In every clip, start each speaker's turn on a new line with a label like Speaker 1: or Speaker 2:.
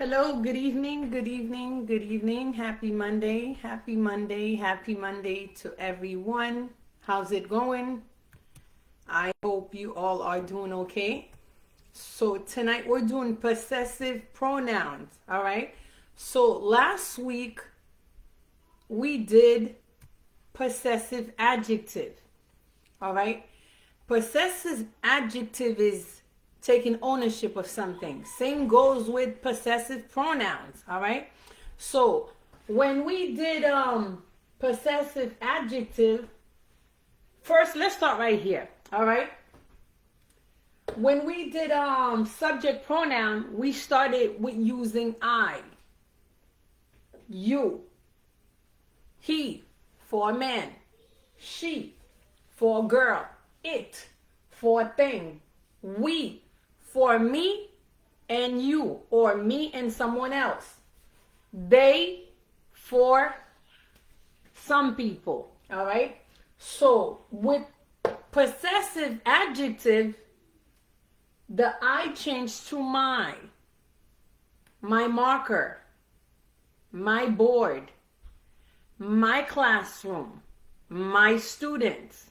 Speaker 1: Hello, good evening, good evening, good evening. Happy Monday, happy Monday, happy Monday to everyone. How's it going? I hope you all are doing okay. So, tonight we're doing possessive pronouns, all right? So, last week we did possessive adjective, all right? Possessive adjective is taking ownership of something. Same goes with possessive pronouns, all right? So when we did possessive adjective, first let's start right here, all right? When we did subject pronoun, we started with using I, you, he for a man, she for a girl, it for a thing, we for me and you, or me and someone else, they for some people, all right? So with possessive adjective, the I changed to my marker, my board, my classroom, my students,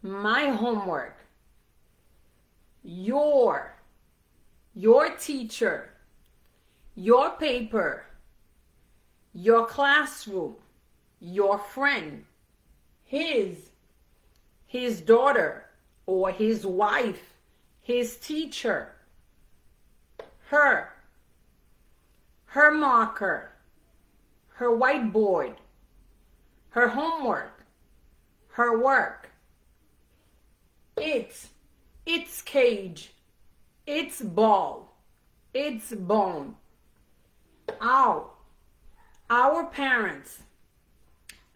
Speaker 1: my homework, your teacher, your paper, your classroom, your friend, his daughter or his wife, his teacher, her marker, her whiteboard, her homework, her work, its cage, its ball, its bone, our parents,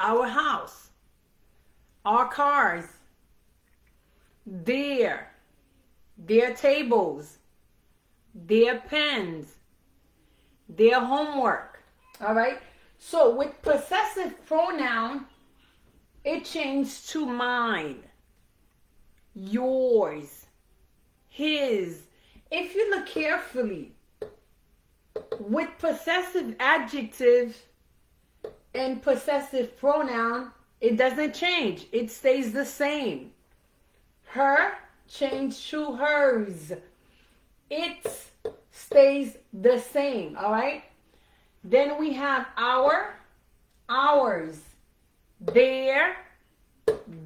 Speaker 1: our house, our cars, their tables, their pens, their homework. All right? So with possessive pronoun, it changed to mine, yours, his. If you look carefully, with possessive adjective and possessive pronoun, it doesn't change. It stays the same. Her changed to hers. It stays the same, all right? Then we have our, ours, their,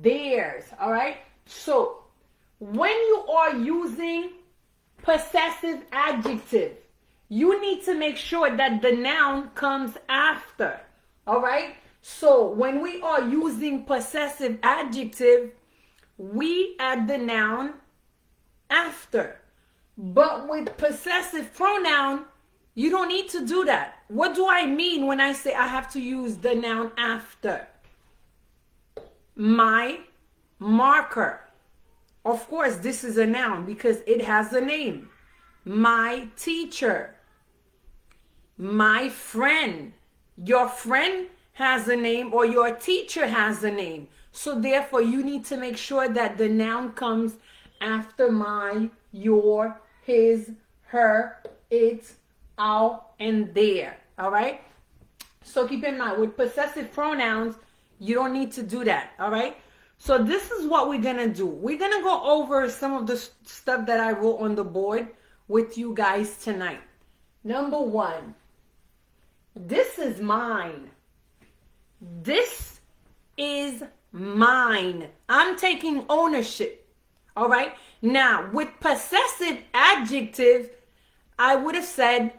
Speaker 1: theirs, all right? So when you are using possessive adjective, you need to make sure that the noun comes after, all right? So when we are using possessive adjective, we add the noun after. But with possessive pronoun, you don't need to do that. What do I mean when I say I have to use the noun after? My marker. Of course, this is a noun because it has a name. My teacher. My friend. Your friend has a name, or your teacher has a name. So therefore, you need to make sure that the noun comes after my, your, his, her, its, our, and their. All right? So keep in mind, with possessive pronouns, you don't need to do that. All right? So this is what we're going to do. We're going to go over some of the stuff that I wrote on the board with you guys tonight. Number one, this is mine. This is mine. I'm taking ownership. All right? Now, with possessive adjective, I would have said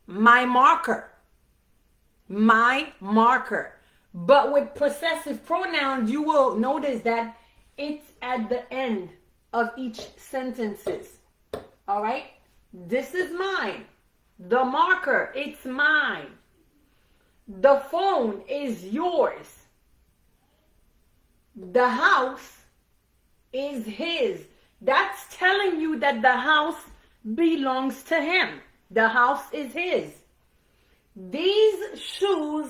Speaker 1: my marker. My marker. But with possessive pronouns, you will notice that it's at the end of each sentences. All right? This is mine. The marker, it's mine. The phone is yours. The house is his. That's telling you that the house belongs to him. The house is his. These shoes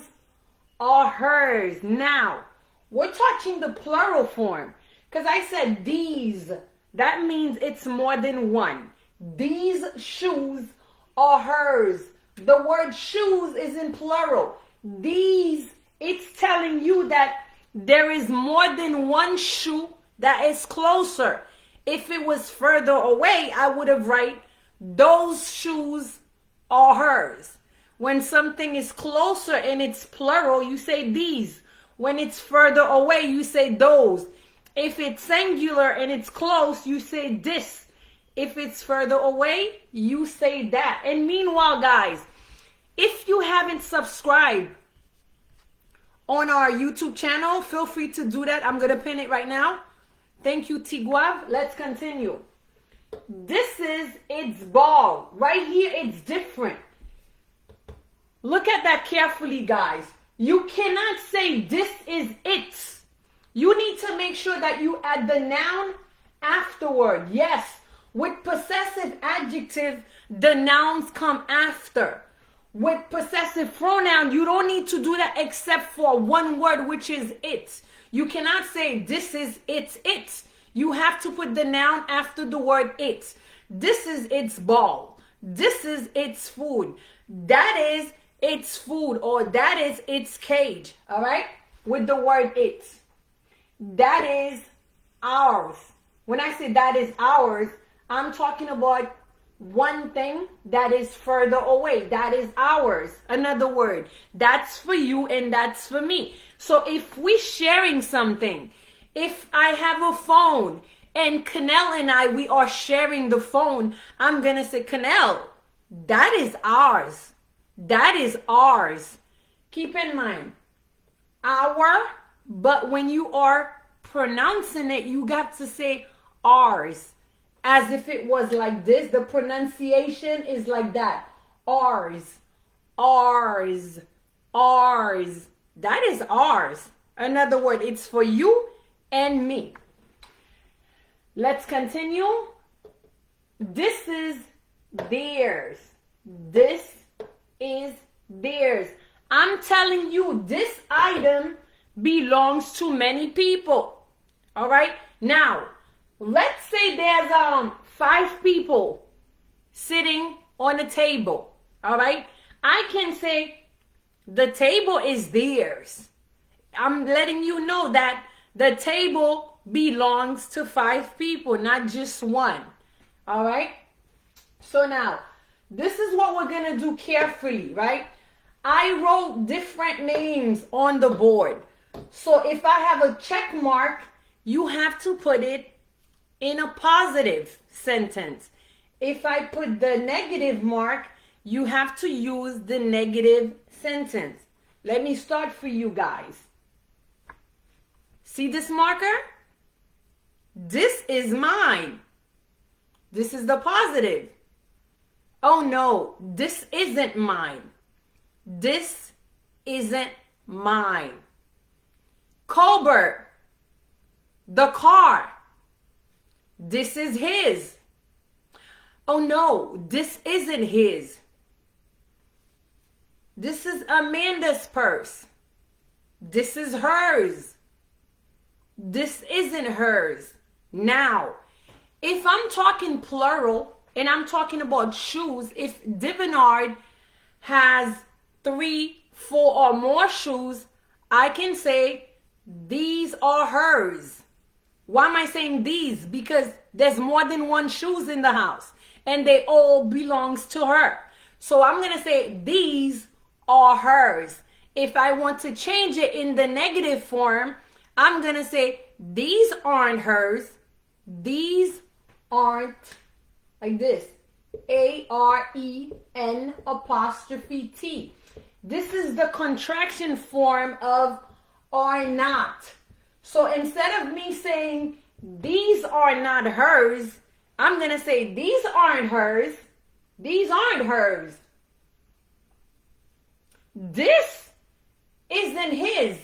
Speaker 1: are hers. Now, we're touching the plural form because I said these. That means it's more than one. These shoes are hers. The word shoes is in plural. These, it's telling you that there is more than one shoe that is closer. If it was further away, I would have write those shoes are hers. When something is closer and it's plural, you say these. When it's further away, you say those. If it's singular and it's close, you say this. If it's further away, you say that. And meanwhile, guys, if you haven't subscribed on our YouTube channel, feel free to do that. I'm going to pin it right now. Thank you, Tiguav. Let's continue. This is its ball. Right here, it's different. Look at that carefully, guys. You cannot say this is it. You need to make sure that you add the noun afterward. Yes, with possessive adjective, the nouns come after. With possessive pronoun, you don't need to do that except for one word, which is it. You cannot say this is it. You have to put the noun after the word it. This is its ball. This is its food. That is its food, or that is its cage. All right? With the word it. That is ours. When I say that is ours, I'm talking about one thing that is further away. That is ours. Another word. That's for you and that's for me. So if we're sharing something, if I have a phone and Canel and I, we are sharing the phone, I'm going to say, Canel, that is ours. That is ours. Keep in mind, our, but when you are pronouncing it, you got to say ours. As if it was like this. The pronunciation is like that. Ours. Ours. Ours. That is ours. Another word, it's for you and me. Let's continue. This is theirs. This is theirs. I'm telling you, this item belongs to many people. All right? Now, let's say there's 5 people sitting on a table. All right? I can say the table is theirs. I'm letting you know that the table belongs to 5 people, not just one. All right? So now, this is what we're going to do carefully, right? I wrote different names on the board. So if I have a check mark, you have to put it in a positive sentence. If I put the negative mark, you have to use the negative sentence. Let me start for you guys. See this marker? This is mine. This is the positive. Oh no, this isn't mine. This isn't mine. Colbert, the car. This is his. Oh no, this isn't his. This is Amanda's purse. This is hers. This isn't hers. Now, if I'm talking plural and I'm talking about shoes, if Divinard has 3, 4 or more shoes, I can say these are hers. Why am I saying these? Because there's more than one shoes in the house and they all belongs to her. So I'm going to say these are hers. If I want to change it in the negative form, I'm going to say these aren't hers. These aren't, like this. AREN apostrophe T. This is the contraction form of are not. So instead of me saying these are not hers, I'm going to say these aren't hers. These aren't hers. This isn't his.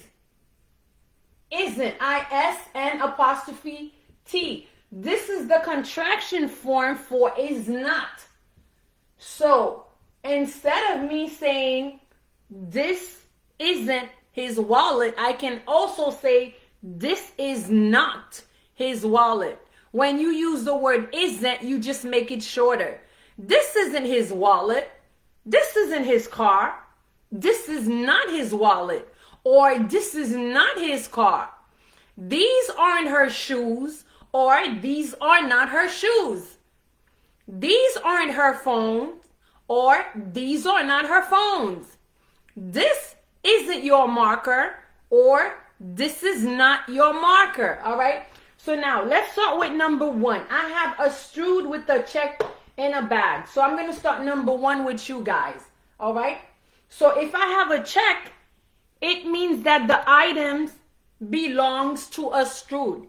Speaker 1: Isn't. ISN apostrophe T. This is the contraction form for is not. So instead of me saying this isn't his wallet, I can also say this is not his wallet. When you use the word isn't, you just make it shorter. This isn't his wallet. This isn't his car. This is not his wallet. Or this is not his car. These aren't her shoes. Or these are not her shoes. These aren't her phones. Or these are not her phones. This isn't your marker. Or this is not your marker. All right. So now let's start with number one. I have a Strood with a check in a bag. So I'm going to start number one with you guys. All right. So if I have a check, it means that the items belongs to a Strood.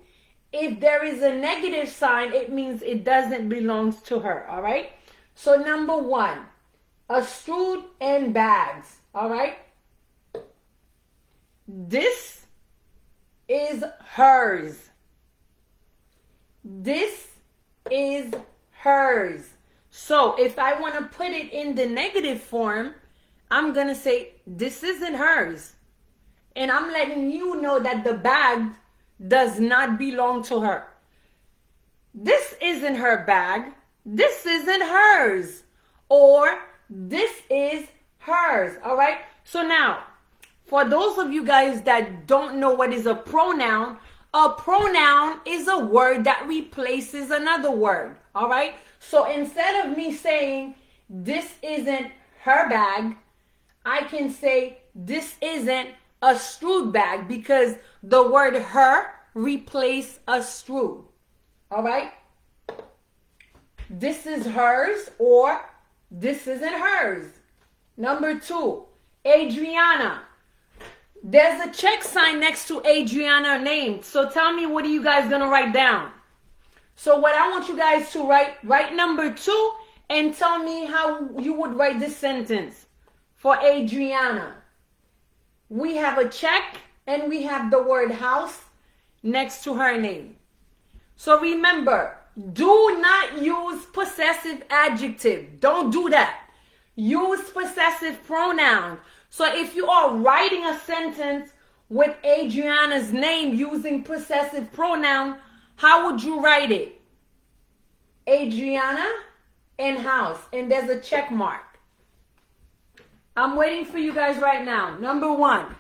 Speaker 1: If there is a negative sign, it means it doesn't belong to her. All right. So number one, a Strood and bags. All right. This is hers. This is hers. So if I want to put it in the negative form, I'm going to say this isn't hers. And I'm letting you know that the bag does not belong to her. This isn't her bag. This isn't hers. Or this is hers. All right. So now, for those of you guys that don't know what is a pronoun is a word that replaces another word. All right. So instead of me saying this isn't her bag, I can say this isn't a Strood bag because the word her replaces a Strood. All right. This is hers or this isn't hers. Number two, Adriana. There's a check sign next to Adriana name. So tell me, what are you guys going to write down? So what I want you guys to write number two and tell me how you would write this sentence for Adriana. We have a check and we have the word house next to her name. So remember, do not use possessive adjective. Don't do that. Use possessive pronouns. So if you are writing a sentence with Adriana's name using possessive pronoun, how would you write it? Adriana and house. And there's a check mark. I'm waiting for you guys right now. Number one.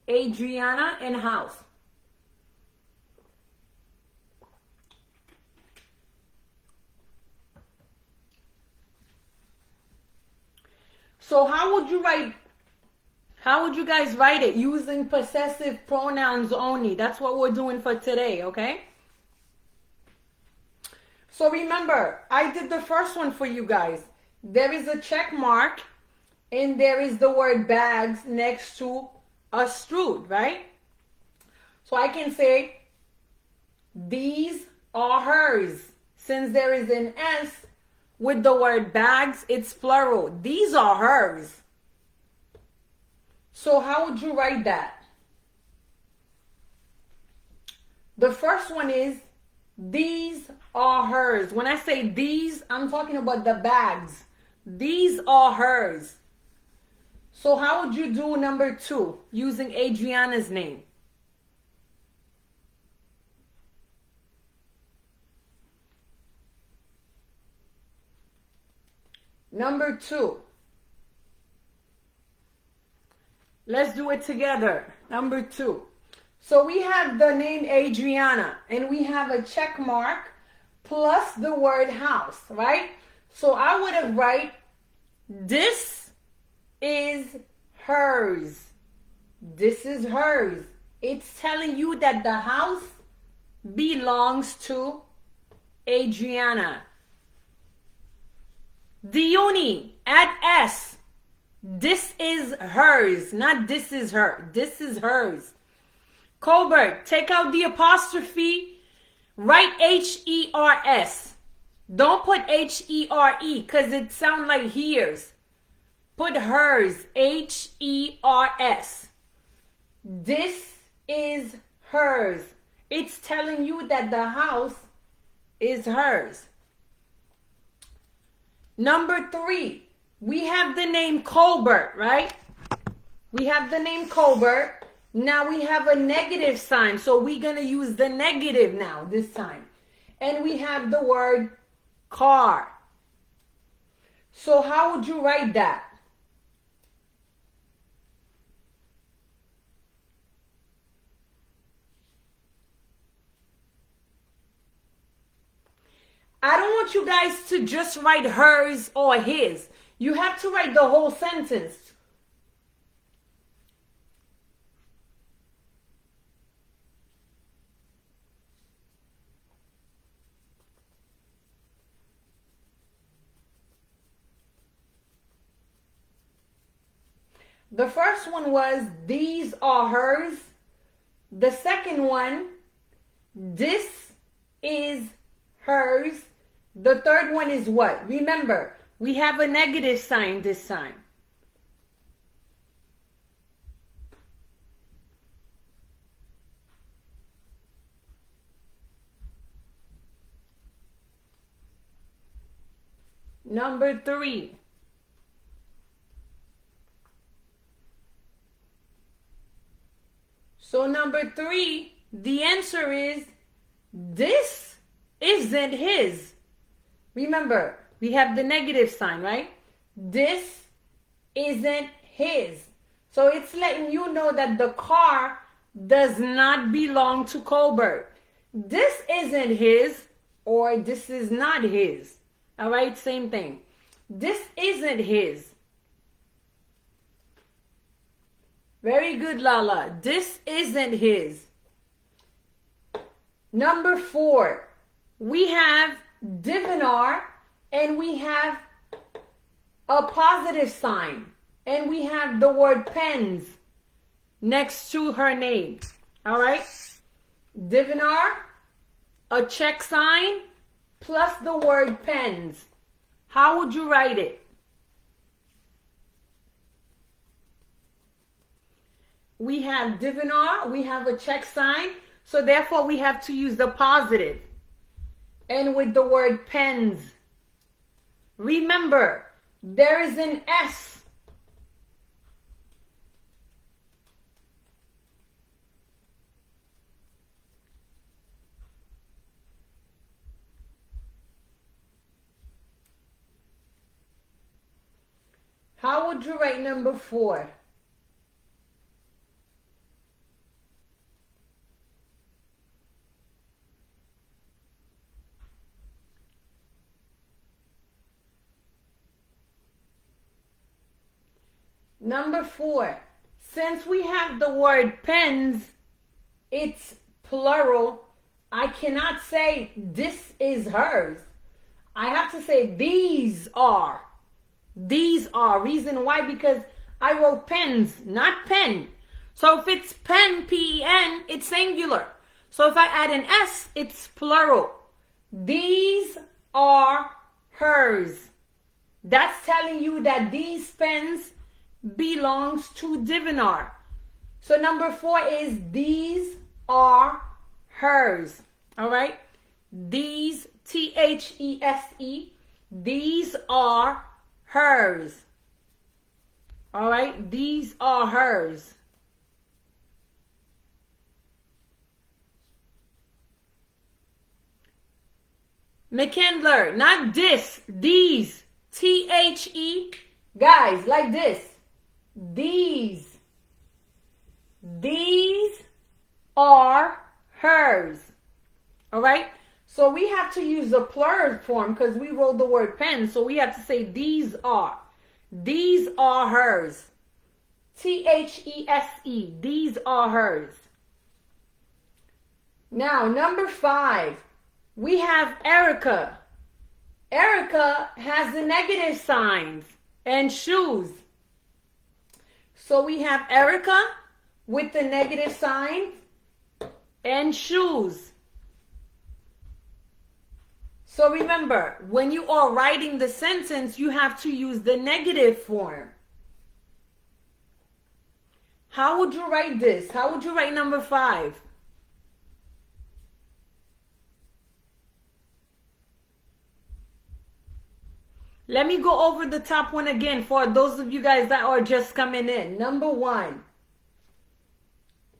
Speaker 1: Adriana and house. So how would you guys write it? Using possessive pronouns only. That's what we're doing for today, okay? So remember, I did the first one for you guys. There is a check mark and there is the word bags next to a Strood, right? So I can say these are hers. Since there is an S with the word bags, it's plural. These are hers. So how would you write that? The first one is these are hers. When I say these, I'm talking about the bags. These are hers. So how would you do number two using Adriana's name? Number two. Let's do it together. Number two. So we have the name Adriana and we have a check mark plus the word house, right? So I would have write this is hers. This is hers. It's telling you that the house belongs to Adriana. Dione, add S. This is hers, not this is her. This is hers. Colbert, take out the apostrophe. Write H-E-R-S. Don't put H-E-R-E because it sounds like here's. Put hers, H-E-R-S. This is hers. It's telling you that the house is hers. Number three, we have the name Colbert, right? We have the name Colbert Now we have a negative sign, so we're going to use the negative now this time. And we have the word car. So how would you write that? I don't want you guys to just write hers or his. You have to write the whole sentence. The first one was, these are hers. The second one, this is hers. The third one is what? Remember, we have a negative sign this time. Number 3. So number 3, the answer is, this isn't his. Remember, we have the negative sign, right? This isn't his. So it's letting you know that the car does not belong to Colbert. This isn't his, or this is not his. All right, same thing. This isn't his. Very good, Lala. This isn't his. Number 4, we have Divinar, and we have a positive sign, and we have the word pens next to her name. All right? Divinar, a check sign, plus the word pens. How would you write it? We have Divinar, we have a check sign, so therefore we have to use the positive. And with the word pens. Remember, there is an S. How would you write number 4? Number 4, since we have the word pens, it's plural. I cannot say this is hers. I have to say these are. These are. Reason why? Because I wrote pens, not pen. So if it's pen, P-E-N, it's singular. So if I add an S, it's plural. These are hers. That's telling you that these pens belongs to Divinar. So number 4 is, these are hers. All right? These, T-H-E-S-E, these are hers. All right? These are hers. McKendler, not this, these, T-H-E, guys, like this. These are hers. All right? So we have to use the plural form because we wrote the word pen. So we have to say these are. These are hers. T-H-E-S-E. These are hers. Now, number 5. We have Erica. Erica has the negative signs and shoes. So we have Erica with the negative sign and shoes. So remember, when you are writing the sentence, you have to use the negative form. How would you write this? How would you write number 5? Let me go over the top one again for those of you guys that are just coming in. Number 1.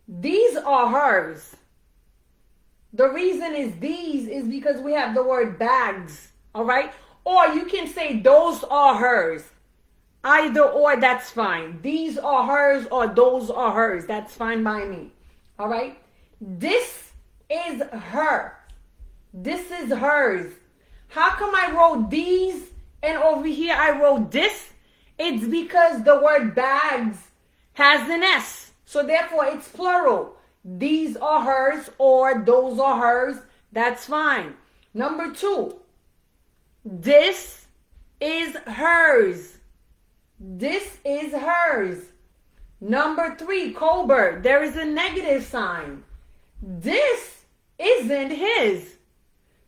Speaker 1: These are hers. The reason is these is because we have the word bags, all right? Or you can say those are hers. Either or, that's fine. These are hers or those are hers. That's fine by me, all right? This is her. This is hers. How come I wrote these and over here I wrote this? It's because the word bags has an S. So therefore it's plural. These are hers or those are hers. That's fine. Number 2. This is hers. This is hers. Number 3, Colbert, there is a negative sign. This isn't his.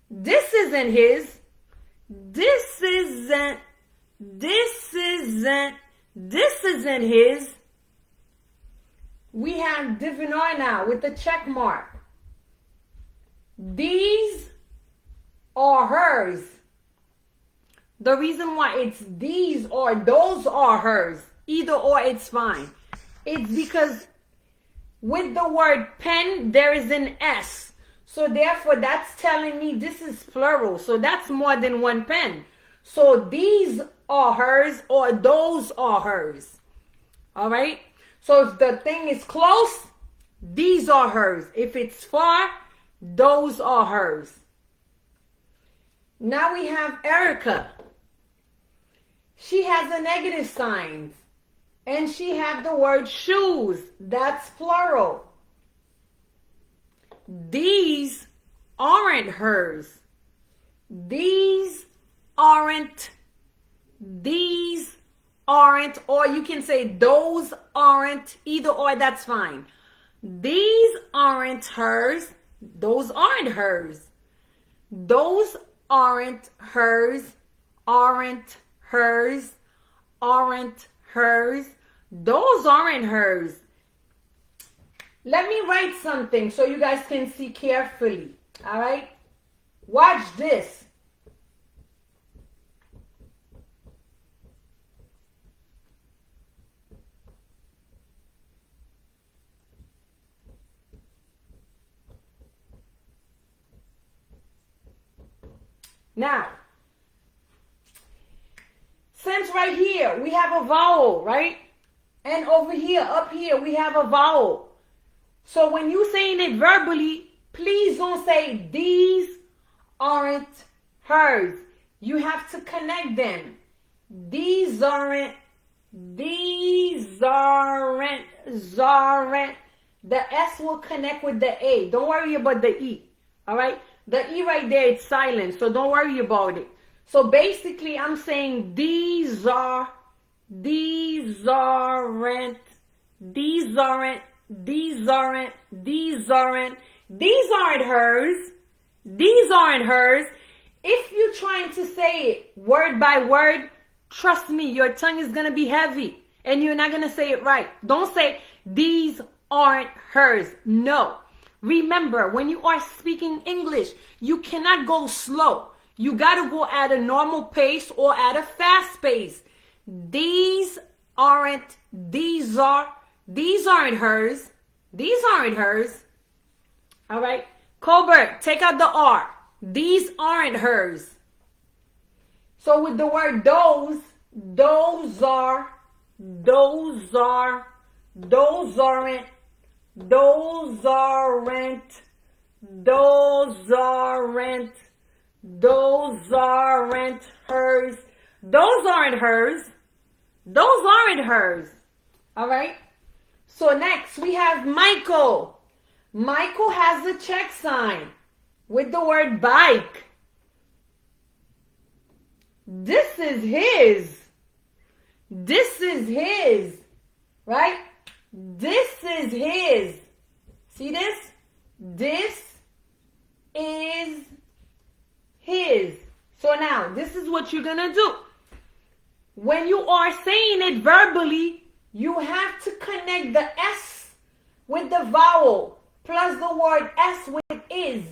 Speaker 1: This isn't his. This isn't. This isn't. This isn't his. We have devenir now with the check mark. These are hers. The reason why it's these or those are hers, either or, it's fine. It's because with the word pen, there is an S. So therefore, that's telling me this is plural. So that's more than one pen. So these are hers or those are hers. All right? So if the thing is close, these are hers. If it's far, those are hers. Now we have Erica. She has a negative sign. And she has the word shoes. That's plural. These aren't hers. These aren't. These aren't. Or you can say those aren't. Either or, that's fine. These aren't hers. Those aren't hers. Those aren't hers. Aren't hers. Aren't hers. Those aren't hers. Let me write something so you guys can see carefully. All right? Watch this. Now, since right here we have a vowel, right? And over here, up here, we have a vowel. So when you're saying it verbally, please don't say these aren't hers. You have to connect them. These aren't. The S will connect with the A. Don't worry about the E. All right? The E right there, it's silent. So don't worry about it. So basically, I'm saying these aren't. These aren't hers. These aren't hers. If you're trying to say it word by word, trust me, your tongue is going to be heavy and you're not going to say it right. Don't say these aren't hers. No. Remember, when you are speaking English, you cannot go slow. You got to go at a normal pace or at a fast pace. These aren't hers. These aren't hers. All right. Colbert, take out the R. These aren't hers. So with the word those aren't, those aren't hers. Those aren't hers. Those aren't hers. All right. So next we have Michael. Michael has a check sign with the word bike. This is his. This is his. Right? This is his. See this? This is his. So now, this is what you're going to do. When you are saying it verbally, you have to connect the S with the vowel plus the word S with is.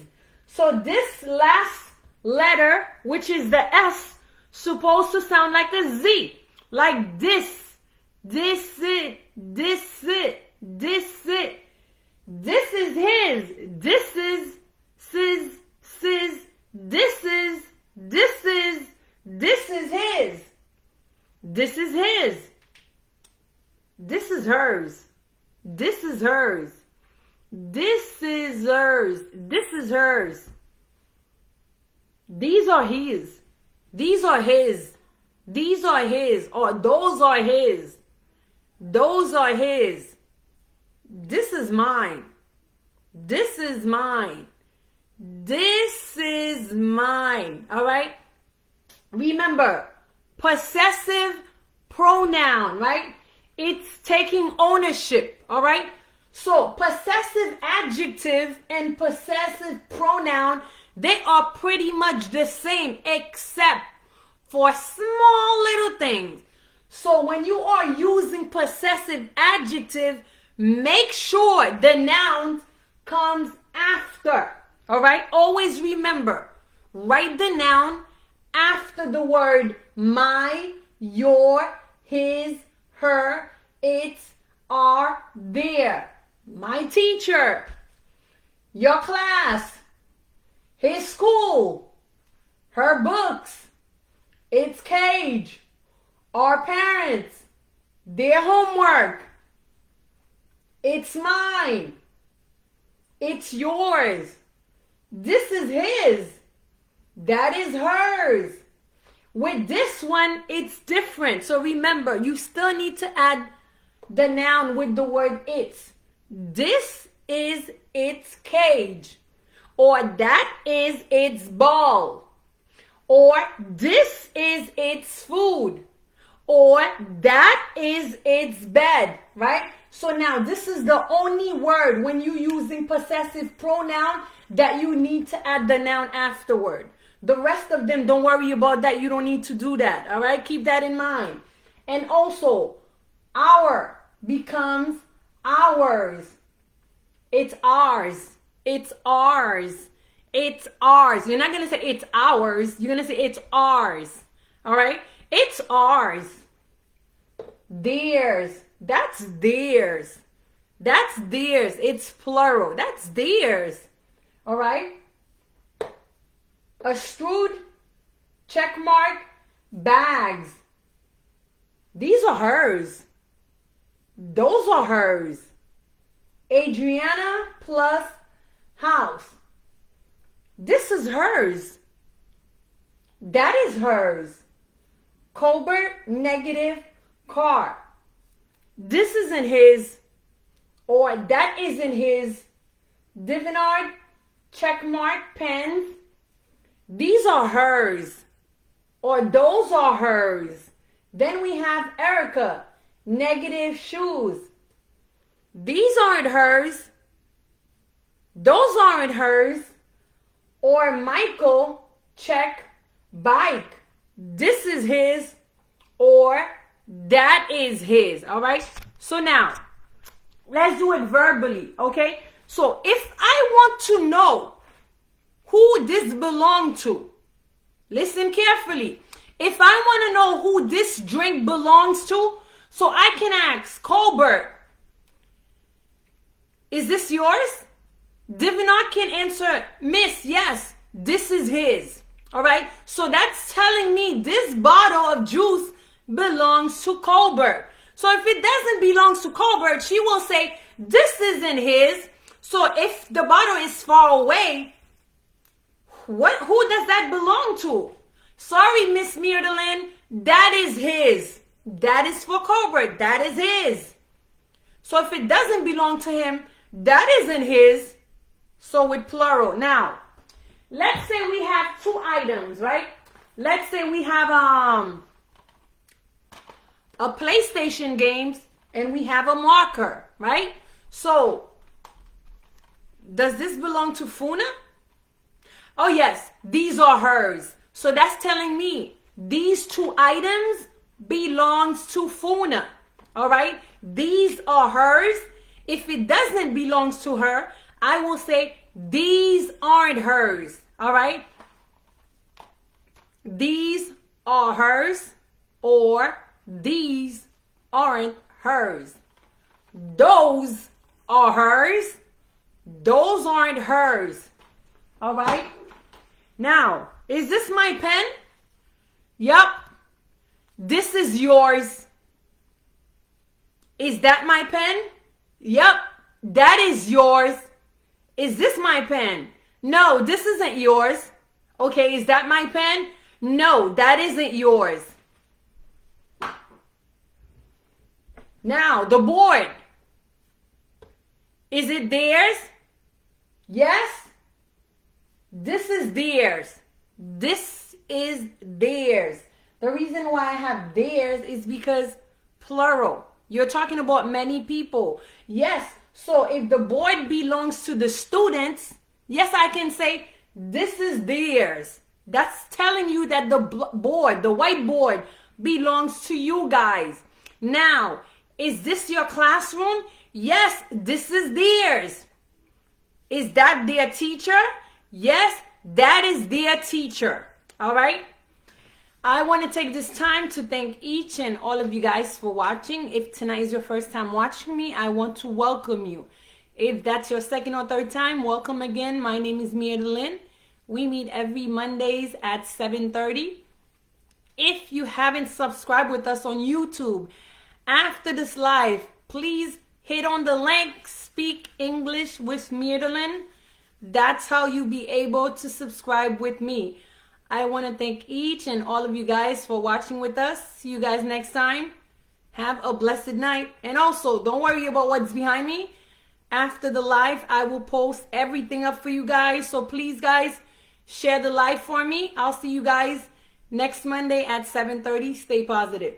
Speaker 1: So this last letter, which is the S, supposed to sound like a Z. Like this. This it. This is his. This is his. This is his. This is his. This is hers. This is hers. This is hers. This is hers. These are his. These are his. These are his. Or those are his. Those are his. This is mine. This is mine. This is mine. All right? Remember, possessive pronoun, right? It's taking ownership, all right? So possessive adjective and possessive pronoun, they are pretty much the same except for small little things. So when you are using possessive adjective, make sure the noun comes after, all right? Always remember, write the noun after the word my, your, his, her, its, our, their. My teacher, your class, his school, her books, its cage, our parents, their homework, it's mine, it's yours, this is his, that is hers. With this one, it's different. So remember, you still need to add the noun with the word its. This is its cage. Or that is its ball. Or this is its food. Or that is its bed. Right? So now this is the only word when you're using possessive pronoun that you need to add the noun afterward. The rest of them, don't worry about that. You don't need to do that. All right? Keep that in mind. And also, our becomes ours. It's ours. It's ours. It's ours. You're not going to say it's ours. You're going to say it's ours. All right? It's ours. Theirs. That's theirs. That's theirs. It's plural. That's theirs. All right? Astrud, check mark, bags. These are hers. Those are hers. Adriana plus house. This is hers. That is hers. Colbert, negative, car. This isn't his, or that isn't his. Divinard, check mark, pens. These are hers, or those are hers. Then we have Erica, negative, shoes. These aren't hers. Those aren't hers. Or Michael, check, bike. This is his, or that is his. All right? So now, let's do it verbally, okay? So if I want to know who this belongs to, listen carefully. If I want to know who this drink belongs to, so I can ask Colbert, is this yours? Divinot can answer, Miss, yes, this is his. All right? So that's telling me this bottle of juice belongs to Colbert. So if it doesn't belong to Colbert, she will say, this isn't his. So if the bottle is far away, who does that belong to? Sorry, Miss Myrtlein, that is his. That is for Colbert. That is his. So if it doesn't belong to him, that isn't his. So with plural. Now, let's say we have two items, right? Let's say we have a PlayStation games and we have a marker, right? So, does this belong to Funa? Oh yes, these are hers. So that's telling me these two items belongs to Funa. All right? These are hers. If it doesn't belong to her, I will say these aren't hers. All right? These are hers, or these aren't hers. Those are hers, Those aren't hers. All right? Now, is this my pen? Yup. This is yours. Is that my pen? Yup. That is yours. Is this my pen? No, this isn't yours. Okay, is that my pen? No, that isn't yours. Now, the board. Is it theirs? Yes. This is theirs. This is theirs. The reason why I have theirs is because plural. You're talking about many people. Yes. So if the board belongs to the students, yes, I can say this is theirs. That's telling you that the board, the whiteboard, belongs to you guys. Now, is this your classroom? Yes, this is theirs. Is that their teacher? Yes, that is their teacher. All right? I want to take this time to thank each and all of you guys for watching. If tonight is your first time watching me, I want to welcome you. If that's your second or third time, welcome again. My name is Mierdelyn. We meet every Mondays at 7:30. If you haven't subscribed with us on YouTube, after this live, please hit on the link, Speak English with Mierdelyn. That's how you'll be able to subscribe with me. I want to thank each and all of you guys for watching with us. See you guys next time. Have a blessed night. And also, don't worry about what's behind me. After the live, I will post everything up for you guys. So please, guys, share the live for me. I'll see you guys next Monday at 7:30. Stay positive.